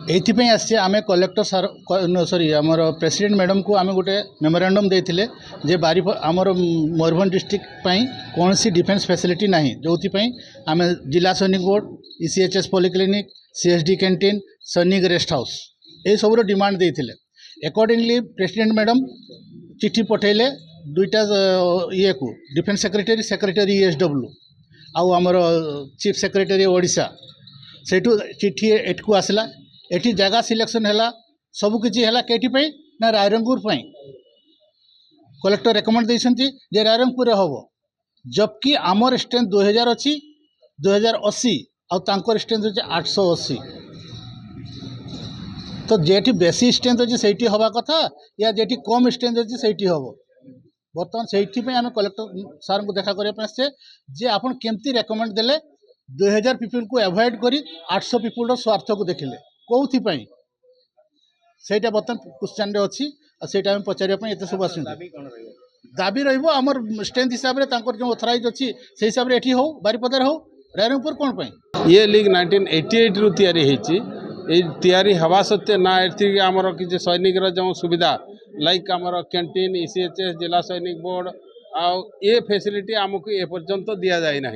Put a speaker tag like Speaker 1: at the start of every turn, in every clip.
Speaker 1: एपाई आसे आम collector sir sorry आमर प्रेसिडेंट मैडम को आम गोटे मेमोरांडम देते जे बारी आमर मयूरभंज डिस्ट्रिक्ट कौन सी डिफेन्स फैसिलिटी ना जो आम जिला सैनिक board ECHS polyclinic CSD canteen सैनिक रेस्ट हाउस ये सब डिमांड देते अकॉर्डिंगली प्रेसिडेंट मैडम चिट्ठी पठेले दुईटा ये को डिफेन्स सेक्रेटरी सेक्रेटरी ESW आउ आमर चीफ सेक्रेटरी ओडिशा सेठू चिट्ठी एटकू आसला एटी जगह सिलेक्शन है सबकि है कई ना रायरंगपुर कलेक्टर रेकमेंड देती जे रायरंगपुर हम जबकि आमर स्ट्रेंथ 2000 अच्छी 2080 आउर स्ट्रेंथ अच्छे 880 तो जेठी बेसी स्ट्रेंथ अच्छी से हवा कथा या जेठी कम स्ट्रेंथ अच्छी से हम बर्तमान से आम कलेक्टर सार को देखा करने जे आपन केमती रेकमेंड देले 2000 पीपल को एवॉइड करी 800 पीपल स्वार्थ को देखिले कौन से बर्तमान क्वेश्चन अच्छी से पचारे एत सब आस दाबी रमर स्ट्रेंथ हिसाब से जो ऑथराइज अच्छी से हिसाब से ये हो बारिपदार हो रायरंगपुर कौन पाई
Speaker 2: ये लीग 1988 रु तैयारी हवा सत्वे ना ये आमर किसी सैनिक जो सुविधा लाइक आमर कैंटीन ECHS जिला सैनिक बोर्ड आउ ये फैसिलिटी आमको ए पर्यंत दि जाए ना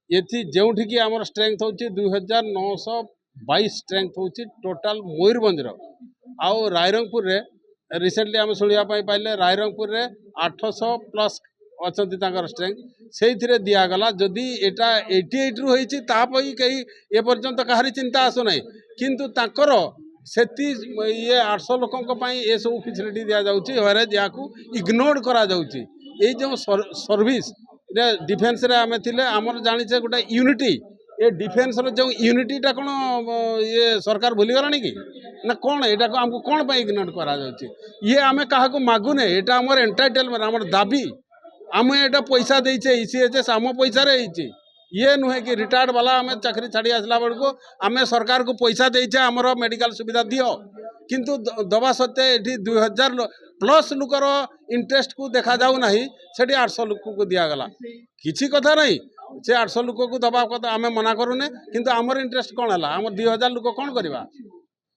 Speaker 2: ये जो आमर स्ट्रेंथ हूँ 2922 स्ट्रेंथ हूँ टोटाल मयूरभंज आउ रायरंगपुर रे रिसेंटली आम शुणा पाइले रायरंगपुर रे 800 प्लस अच्छा स्ट्रेंथ से दिगला जदि एटा 88 रु होई कहीं ए पर्यंत कहार चिंता आसुना किंतु ताकर सेती ये 800 लोकों ये सब फैसिलिटी दि जाऊँगी जहाँ इग्नोर करा जाउची ये जो सर्विस डिफेन्स रे आम थे आमर जाने गोटे यूनिटी ये डिफेन्स जो यूनिटीटा कौन ये सरकार भूलीगला कि ना कौन यहाँ को आमको कौन पर इग्नोर करा ये आम क्या मागुने यहाँ आमर एंटाइटेलमेंट आमर दाबी आम यहाँ पैसा देचे ECHS आम पैसा ये नुहे कि रिटायर्ड वाला आम चाकरी छाड़ी आसला बेलू आम सरकार को पैसा देचे आमर मेडिकल सुविधा दियो किंतु दबा सत्वे ये 2000 प्लस लुकर इंटरेस्ट को देखा जाऊ ना से 800 लोक को दिगला किसी कथा नहीं से 800 लोक को दबा कथा आम मना करूने किंतु आमर इंटरेस्ट कौन है आम 2000 लोक कौन करवा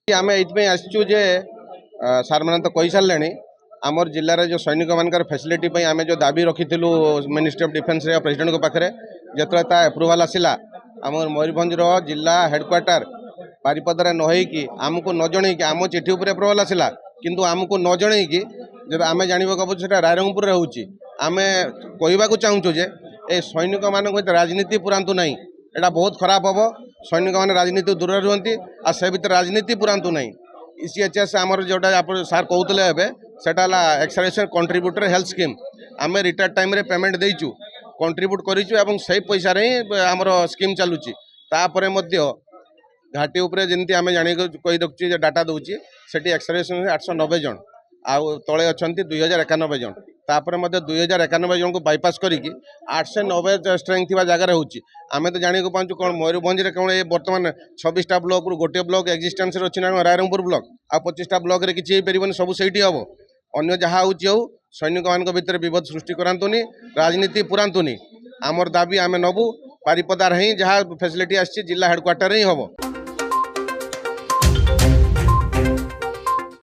Speaker 3: आम ये आसचु जे सार मैंने तो कही सारे आमर जिले जो सैनिक मान फैसिलिटी आम जो दाबी रखी मिनिस्ट्री ऑफ डिफेन्स प्रेसिडेंट को पाखे जो एप्रुवाल आसला आम मयूरभंज जिला हेडक्वार्टर बारिपदार नई आमको न जन आम चिठी उपर एप्रुवाल आसला किंतु आमको न जन जब आम जानवा कब से रायरंगपुर आम कहवाक चाहूँ जे ए सैनिक मान राजनीति पुरातु ना यहाँ बहुत खराब हम सैनिक मैंने राजनीति दूर रुहति आ से भर राजनीति पुरातु ना ECHS आमर जोटा सार कहते सेटा एक्सरेशन कंट्रीब्यूटर हेल्थ स्कीम आम रिटायर टाइम रे पेमेंट देचु कंट्रीब्यूट करूँ से पैसा ही आमर स्कीम चलुची तापर घाटी उपरे जमी आम जान कही रखुचे डाटा दूची से एक्सरेशन 890 जन आउ तले अच्छा 2091 जन तापर 2091 जन को बाईपास करके 890 स्ट्रेंथ थी जगार होमें तो जाना पाचु कौन मयूरभंज में कौन ये बर्तमान 26टा ब्लॉक रू गोटे ब्लॉक एक्जिस्टेंस अच्छी ना रायरंगपुर ब्लॉक आ 25टा ब्लॉक रे किसी पार सब से हम अन्य जहाँ हो सैनिक मान भर विपद सृष्टि करातुनि राजनीति पुरातुनि आमर दाबी आम नबू बारिपदार ही जहाँ फैसिलिटी आसी जिला हेडक्वार्टर ही हम।